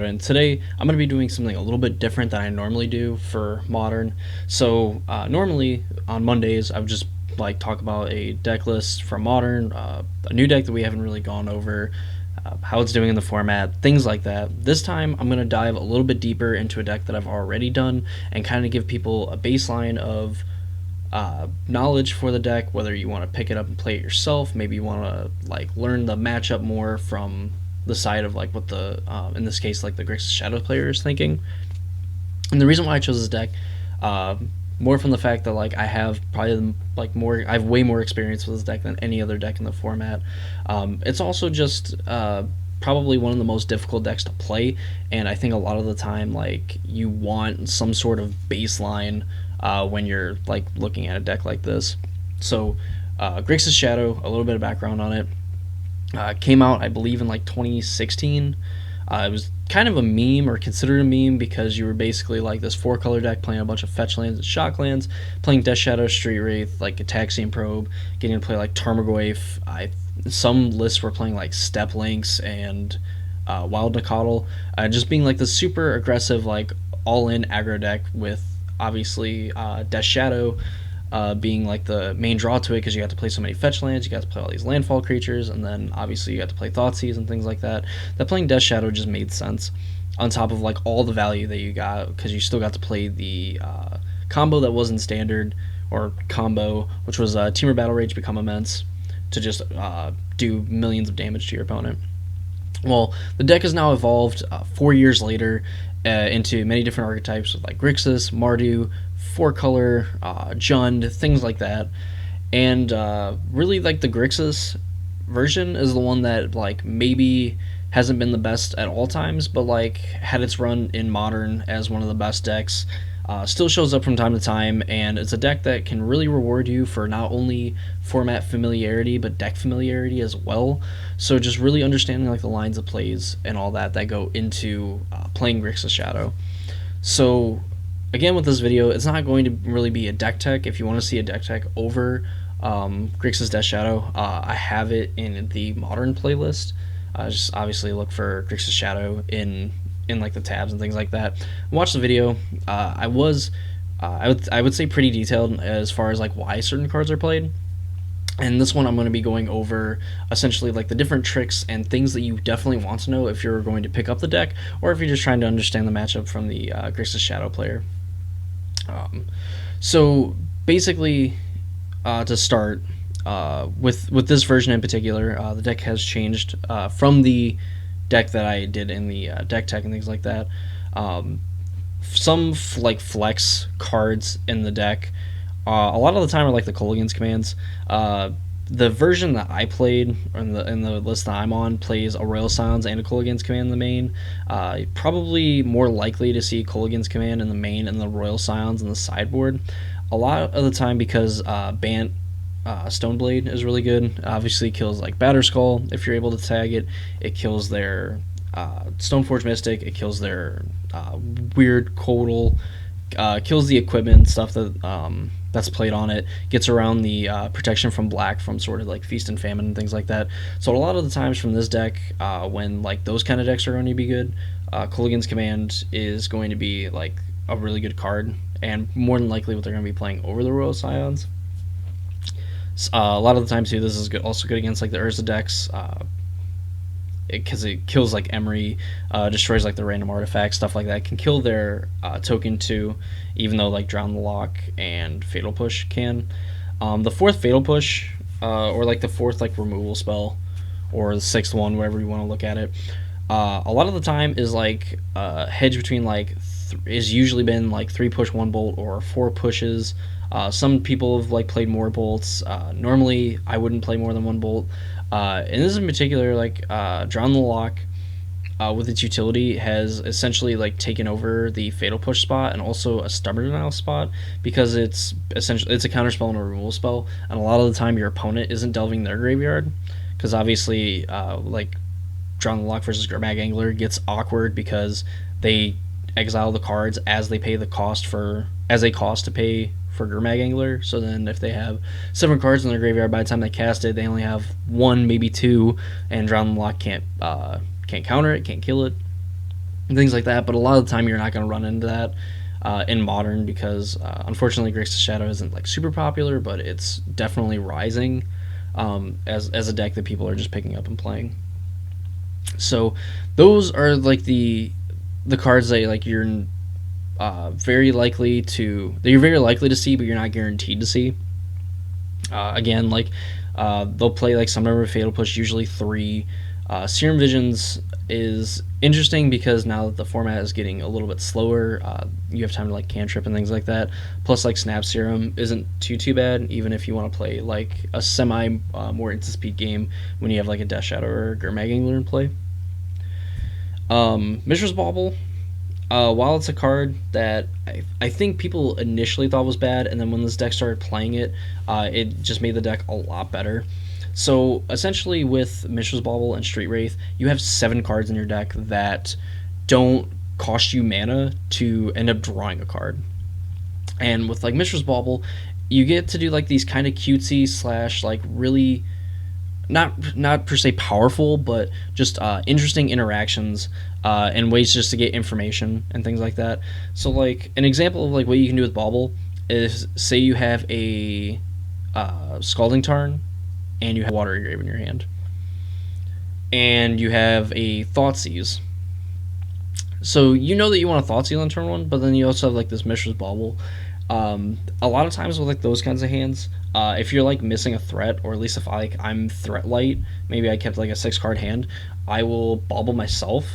And today I'm going to be doing something a little bit different than I normally do for Modern. So normally on Mondays I would just like talk about a deck list for Modern, a new deck that we haven't really gone over, how it's doing in the format, things like that. This time I'm going to dive a little bit deeper into a deck that I've already done and kind of give people a baseline of knowledge for the deck, whether you want to pick it up and play it yourself, maybe you want to like learn the matchup more from the side of like what the in this case like the Grixis Shadow player is thinking. And the reason why I chose this deck, uh, more from the fact that like I have probably like more, I have way more experience with this deck than any other deck in the format. It's also just probably one of the most difficult decks to play, and I think a lot of the time like you want some sort of baseline when you're like looking at a deck like this. So Grixis Shadow, a little bit of background on it. Came out, I believe, in like 2016. It was kind of a meme, or considered a meme, because you were basically like this four-color deck playing a bunch of fetch lands and shock lands, playing Death Shadow, Street Wraith, like Ataxian Probe, getting to play like Tarmogoyf. Some lists were playing like Step Links and Wild Nacatl, just being like the super aggressive, like all-in aggro deck with obviously Death Shadow being like the main draw to it, because you got to play so many fetch lands, you got to play all these landfall creatures, and then obviously you got to play Thoughtseize and things like that. That playing Death Shadow just made sense, on top of like all the value that you got, because you still got to play the combo that wasn't standard, or combo, which was Temur Battle Rage Become Immense, to just do millions of damage to your opponent. Well, the deck has now evolved 4 years later into many different archetypes with like Grixis, Mardu, four color, Jund, things like that. And really, like the Grixis version is the one that like maybe hasn't been the best at all times, but like had its run in Modern as one of the best decks. Still shows up from time to time, and it's a deck that can really reward you for not only format familiarity but deck familiarity as well. So just really understanding like the lines of plays and all that go into playing Grixis Shadow. So again, with this video, it's not going to really be a deck tech. If you want to see a deck tech over Grixis Death Shadow, I have it in the Modern playlist. Just obviously look for Grixis Shadow in like the tabs and things like that. Watch the video. I would say pretty detailed as far as like why certain cards are played. And this one I'm going to be going over essentially like the different tricks and things that you definitely want to know if you're going to pick up the deck, or if you're just trying to understand the matchup from the Grixis Shadow player. So basically, to start with this version in particular, the deck has changed from the deck that I did in the deck tech and things like that. Some like flex cards in the deck, a lot of the time are like the Kolaghan's commands. The version that I played, or in the list that I'm on, plays a Royal Scions and a Kolaghan's command in the main. Probably more likely to see Kolaghan's command in the main and the Royal Scions in the sideboard. A lot of the time, because Bant Stoneblade is really good. Obviously kills like Batterskull if you're able to tag it. It kills their Stoneforge Mystic. It kills their weird Codal. Kills the equipment stuff that that's played on it. Gets around the protection from black from sort of like Feast and Famine and things like that. So a lot of the times from this deck, when like those kind of decks are going to be good, Kolaghan's Command is going to be like a really good card, and more than likely what they're going to be playing over the Royal Scions. A lot of the time too, this is good, also good against like the Urza decks, because it kills like Emery, destroys like the random artifacts, stuff like that. It can kill their token too, even though like Drown the Lock and Fatal Push can. The fourth Fatal Push, or like the fourth like removal spell, or the sixth one, wherever you want to look at it, a lot of the time is like hedge between like is usually been like 3 push 1 bolt or 4 pushes. Some people have like played more bolts. Normally I wouldn't play more than 1 bolt. And this in particular, like Drown the Lock, with its utility, has essentially like taken over the Fatal Push spot and also a Stubborn Denial spot, because it's essentially a counterspell and a removal spell, and a lot of the time your opponent isn't delving their graveyard, because obviously like Drown the Lock versus Gurmag Angler gets awkward because they exile the cards as they pay the cost to pay for Gurmag Angler. So then if they have 7 cards in their graveyard, by the time they cast it, they only have 1, maybe 2, and Drown the Lock can't counter it, can't kill it. and things like that. But a lot of the time, you're not going to run into that in modern because unfortunately, Grixis Shadow isn't like super popular, but it's definitely rising as a deck that people are just picking up and playing. So those are like the cards that like very likely to that you're very likely to see, but you're not guaranteed to see. Again, like they'll play like some number of Fatal Push, usually three. Serum Visions is interesting because now that the format is getting a little bit slower, you have time to like cantrip and things like that. Plus, like Snap Serum isn't too bad, even if you want to play like a semi more instant speed game when you have like a Death Shadow or Gurmag Angler in play. Mishra's Bauble, while it's a card that I think people initially thought was bad, and then when this deck started playing it, it just made the deck a lot better. So essentially, with Mishra's Bauble and Street Wraith, you have 7 cards in your deck that don't cost you mana to end up drawing a card. And with like Mishra's Bauble, you get to do like these kind of cutesy slash like really not per se powerful, but just interesting interactions and ways just to get information and things like that. So like an example of like what you can do with Bauble is say you have a Scalding Tarn and you have Watery Grave in your hand, and you have a Thoughtseize. So you know that you want a Thoughtseize on turn 1, but then you also have like this Mishra's Bauble. A lot of times with like those kinds of hands, if you're like missing a threat, or at least if I'm threat light, maybe I kept like a 6-card hand, I will Bauble myself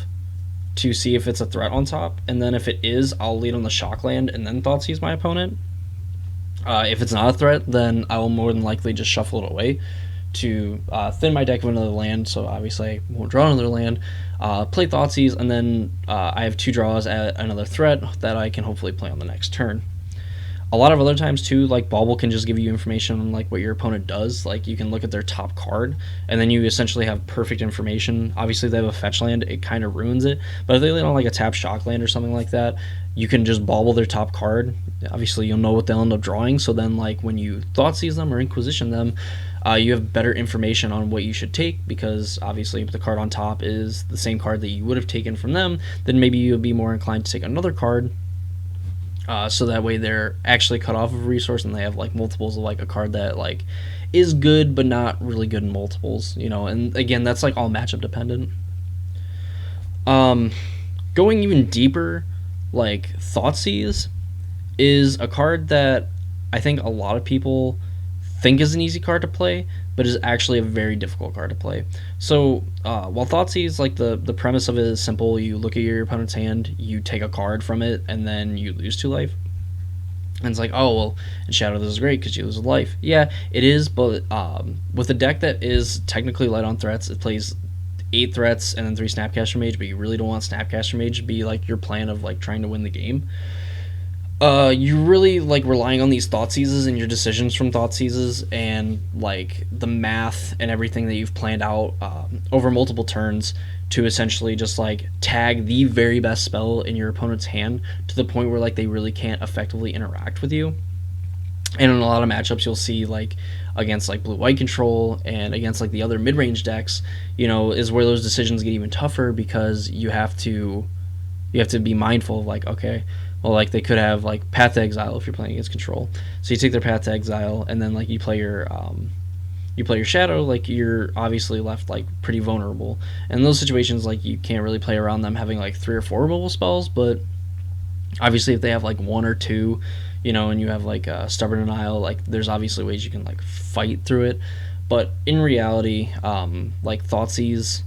to see if it's a threat on top, and then if it is, I'll lead on the Shockland and then Thoughtseize my opponent. If it's not a threat, then I will more than likely just shuffle it away to thin my deck of another land, so obviously I won't draw another land, play Thoughtseize, and then I have 2 draws at another threat that I can hopefully play on the next turn. A lot of other times too, like Bauble can just give you information on like what your opponent does. Like you can look at their top card, and then you essentially have perfect information. Obviously, if they have a fetch land, it kind of ruins it. But if they land on like a tap shock land or something like that, you can just Bauble their top card. Obviously, you'll know what they'll end up drawing. So then, like when you Thoughtseize them or Inquisition them, you have better information on what you should take, because obviously if the card on top is the same card that you would have taken from them, then maybe you would be more inclined to take another card. So that way they're actually cut off of a resource and they have like multiples of like a card that like is good but not really good in multiples, you know. And again, that's like all matchup dependent. Going even deeper, like Thoughtseize is a card that I think a lot of people think is an easy card to play, but is actually a very difficult card to play. So while Thoughtseize, like the premise of it is simple, you look at your opponent's hand, you take a card from it, and then you lose 2 life. And it's like, oh well, in Shadow this is great because you lose a life. Yeah, it is, but with a deck that is technically light on threats, it plays 8 threats and then 3 Snapcaster Mage, but you really don't want Snapcaster Mage to be like your plan of like trying to win the game. You really like relying on these Thoughtseizes and your decisions from Thoughtseizes and like the math and everything that you've planned out over multiple turns to essentially just like tag the very best spell in your opponent's hand to the point where like they really can't effectively interact with you. And in a lot of matchups, you'll see like against like blue-white control and against like the other mid-range decks, you know, is where those decisions get even tougher because you have to be mindful of like, okay, well, like they could have like Path to Exile if you're playing against control. So you take their Path to Exile, and then like you play your Shadow. Like you're obviously left like pretty vulnerable. And in those situations, like you can't really play around them having like 3 or 4 removal spells. But obviously, if they have like 1 or 2, you know, and you have like Stubborn Denial, like there's obviously ways you can like fight through it. But in reality, like Thoughtseize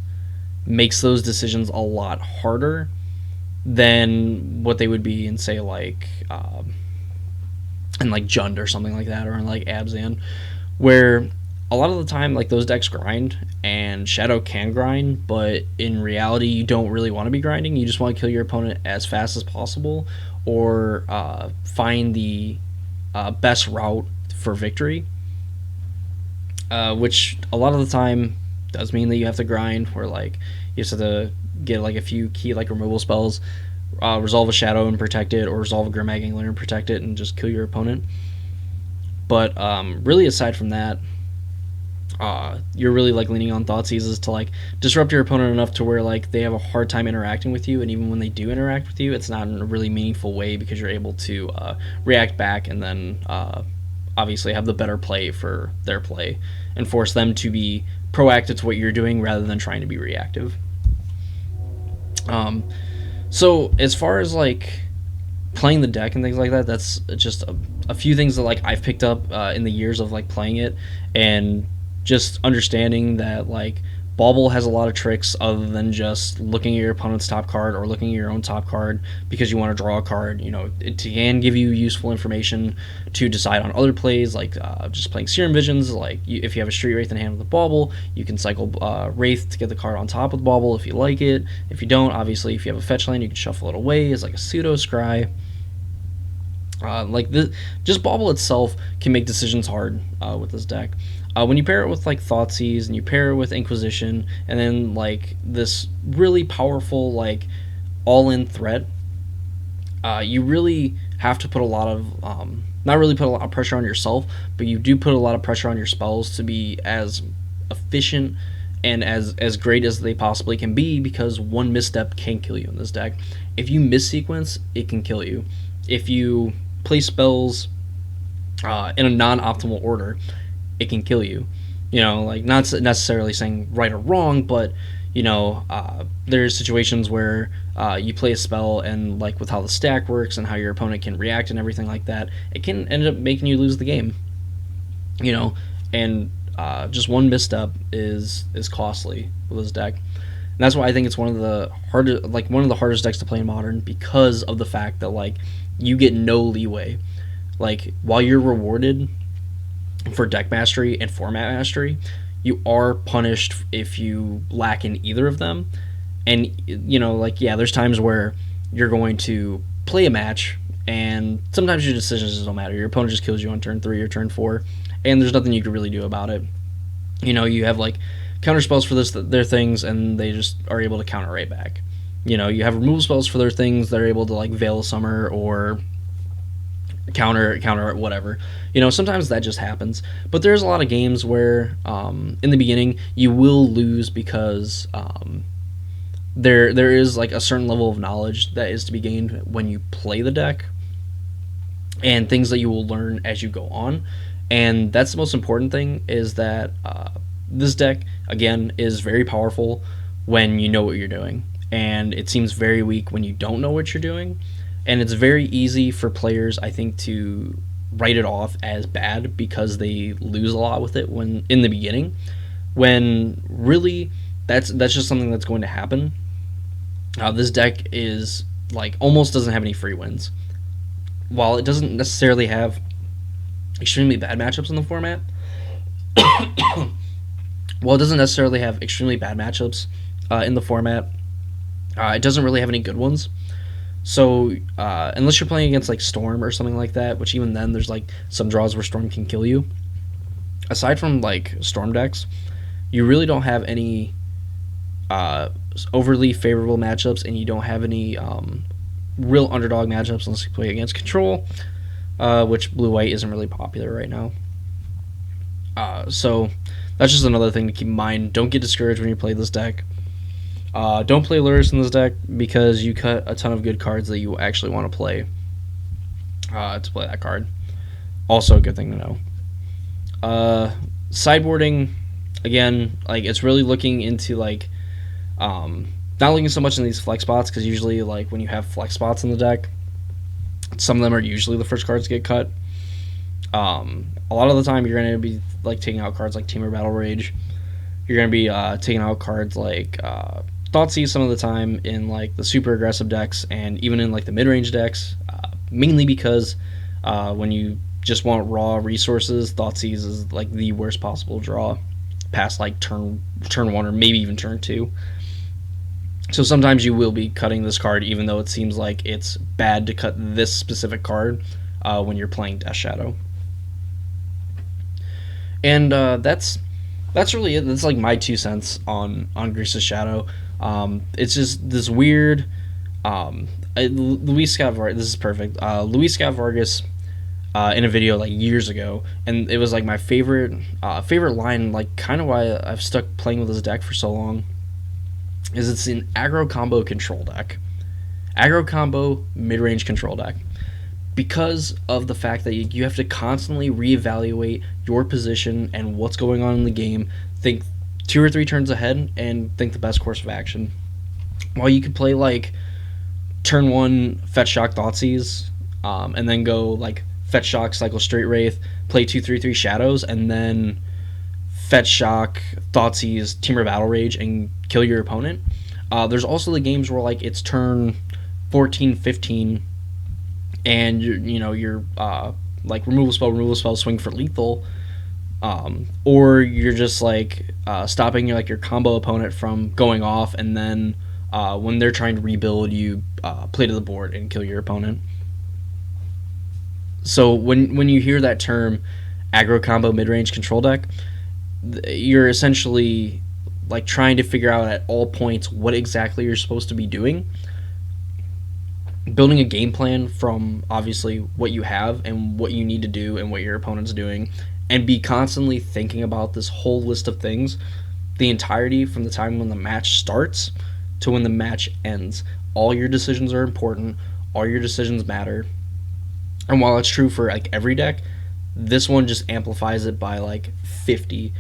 makes those decisions a lot harder than what they would be in say like in like Jund or something like that, or in like Abzan, where a lot of the time like those decks grind and Shadow can grind, but in reality you don't really want to be grinding. You just want to kill your opponent as fast as possible, or find the best route for victory, which a lot of the time does mean that you have to grind, where like you have to get like a few key like removal spells, resolve a Shadow and protect it, or resolve a Gurmag Angler and protect it, and just kill your opponent. But really, aside from that, you're really like leaning on thought seizes to like disrupt your opponent enough to where like they have a hard time interacting with you, and even when they do interact with you, it's not in a really meaningful way because you're able to react back and then obviously have the better play for their play and force them to be proactive to what you're doing rather than trying to be reactive. Um, so as far as like playing the deck and things like that, that's just a few things that like I've picked up in the years of like playing it, and just understanding that like Bauble has a lot of tricks other than just looking at your opponent's top card or looking at your own top card because you want to draw a card. You know, it can give you useful information to decide on other plays, like just playing Serum Visions. Like if you have a Street Wraith in hand with a Bauble, you can cycle Wraith to get the card on top of the Bauble if you like it. If you don't, obviously, if you have a fetch land, you can shuffle it away as like a pseudo scry. Like the just Bauble itself can make decisions hard with this deck. When you pair it with like Thoughtseize and you pair it with Inquisition, and then like this really powerful like all-in threat, you really have to put a lot of not really put a lot of pressure on yourself, but you do put a lot of pressure on your spells to be as efficient and as great as they possibly can be, because one misstep can kill you in this deck. If you miss sequence, it can kill you. If you play spells in a non-optimal order, it can kill you. You know, like not necessarily saying right or wrong, but you know, there's situations where you play a spell and like with how the stack works and how your opponent can react and everything like that, it can end up making you lose the game. You know, and just one misstep is costly with this deck. And that's why I think it's one of the hardest decks to play in Modern, because of the fact that like you get no leeway. Like while you're rewarded for deck mastery and format mastery, you are punished if you lack in either of them. And you know, like yeah, there's times where you're going to play a match and sometimes your decisions just don't matter. Your opponent just kills you on turn 3 or turn 4, and there's nothing you can really do about it. You know, you have like counter spells for their things, and they just are able to counter right back. You know, you have removal spells for their things that are able to like Veil of Summer or counter whatever. You know, sometimes that just happens. But there's a lot of games where in the beginning you will lose because there is like a certain level of knowledge that is to be gained when you play the deck, and things that you will learn as you go on. And that's the most important thing, is that this deck, again, is very powerful when you know what you're doing, and it seems very weak when you don't know what you're doing. And it's very easy for players, I think, to write it off as bad because they lose a lot with it when in the beginning, when really that's just something that's going to happen. This deck is like almost doesn't have any free wins. While it doesn't necessarily have extremely bad matchups in the format, while it doesn't necessarily have extremely bad matchups in the format, it doesn't really have any good ones. So unless you're playing against like Storm or something like that, which even then there's like some draws where Storm can kill you. Aside from like Storm decks, you really don't have any overly favorable matchups, and you don't have any real underdog matchups unless you play against Control, which blue-white isn't really popular right now. So that's just another thing to keep in mind. Don't get discouraged when you play this deck. Don't play Lurrus in this deck because you cut a ton of good cards that you actually want to play that card. Also a good thing to know. Sideboarding, again, like it's really looking into like not looking so much in these flex spots, because usually like when you have flex spots in the deck, some of them are usually the first cards to get cut. A lot of the time you're going to be like taking out cards like Temur Battle Rage. You're going to be taking out cards like Thoughtseize some of the time in like the super aggressive decks, and even in like the mid-range decks, mainly because when you just want raw resources, Thoughtseize is like the worst possible draw past like turn 1 or maybe even turn 2. So sometimes you will be cutting this card, even though it seems like it's bad to cut this specific card when you're playing Death Shadow. And that's really it. That's like my 2 cents on Grixis Shadow. It's just this weird Luis Scott Vargas. This is perfect. Luis Scott Vargas in a video like years ago, and it was like my favorite line. Like kind of why I've stuck playing with this deck for so long is it's an aggro combo control deck, aggro combo mid range control deck. Because of the fact that you have to constantly reevaluate your position and what's going on in the game, think 2 or 3 turns ahead, and think the best course of action. While you could play like turn 1 Fetch Shock Thoughtseize, and then go like Fetch Shock Cycle Straight Wraith, play 2/3/3 Shadows, and then Fetch Shock Thoughtseize Temur Battle Rage and kill your opponent. There's also the games where like it's turn 14, 15, and you're like removal spell, swing for lethal, or you're just like stopping your combo opponent from going off, and then when they're trying to rebuild, you play to the board and kill your opponent. So when you hear that term, aggro combo mid range control deck, you're essentially like trying to figure out at all points what exactly you're supposed to be doing, building a game plan from obviously what you have and what you need to do and what your opponent's doing, and be constantly thinking about this whole list of things the entirety from the time when the match starts to when the match ends. All your decisions are important, all your decisions matter, and while it's true for like every deck, this one just amplifies it by like 50,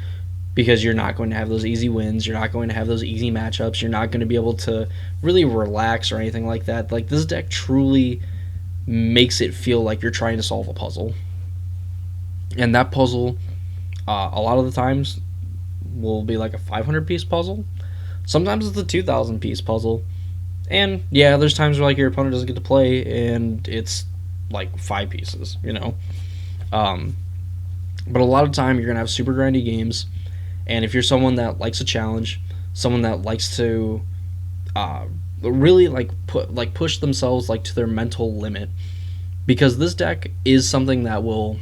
because you're not going to have those easy wins, you're not going to have those easy matchups, you're not going to be able to really relax or anything like that. Like this deck truly makes it feel like you're trying to solve a puzzle, and that puzzle a lot of the times will be like a 500-piece puzzle. Sometimes it's a 2,000-piece puzzle, and yeah, there's times where like your opponent doesn't get to play and it's like 5 pieces, but a lot of time you're gonna have super grindy games. And if you're someone that likes a challenge, someone that likes to really push themselves like to their mental limit, because this deck is something that will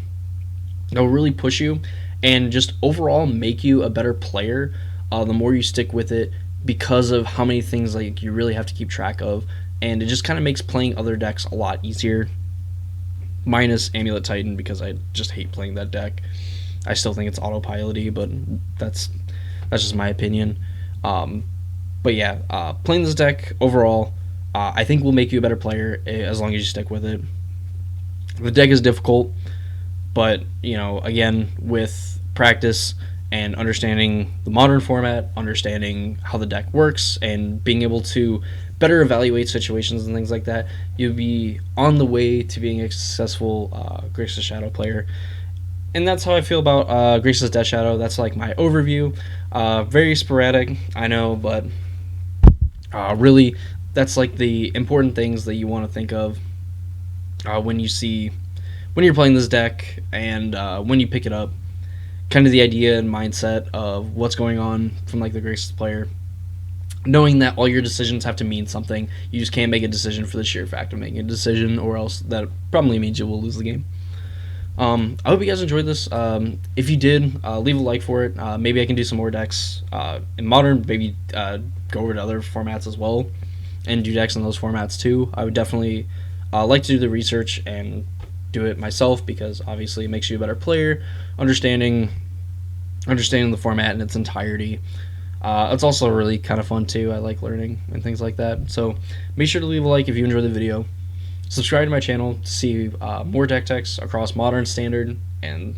really push you and just overall make you a better player. The more you stick with it, because of how many things like you really have to keep track of, and it just kind of makes playing other decks a lot easier. Minus Amulet Titan, because I just hate playing that deck. I still think it's autopilot-y, but that's just my opinion. But yeah, playing this deck overall, I think will make you a better player as long as you stick with it. The deck is difficult, but again, with practice and understanding the modern format, understanding how the deck works, and being able to better evaluate situations and things like that, you'll be on the way to being a successful Grixis Shadow player. And that's how I feel about Grixis Death Shadow. That's like my overview. Very sporadic, I know, but really, that's like the important things that you want to think of when you're playing this deck, and when you pick it up. Kind of the idea and mindset of what's going on from like the Grixis player. Knowing that all your decisions have to mean something. You just can't make a decision for the sheer fact of making a decision, or else that probably means you will lose the game. I hope you guys enjoyed this. If you did, leave a like for it. Maybe I can do some more decks in Modern, maybe go over to other formats as well, and do decks in those formats too. I would definitely like to do the research and do it myself, because obviously it makes you a better player, understanding the format in its entirety. It's also really kind of fun too. I like learning and things like that. So make sure to leave a like if you enjoyed the video. Subscribe to my channel to see more deck techs across Modern, Standard, and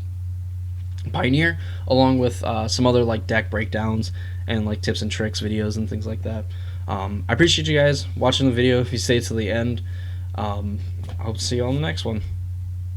Pioneer, along with some other like deck breakdowns and like tips and tricks videos and things like that. I appreciate you guys watching the video. If you stay to the end, I hope to see you on the next one.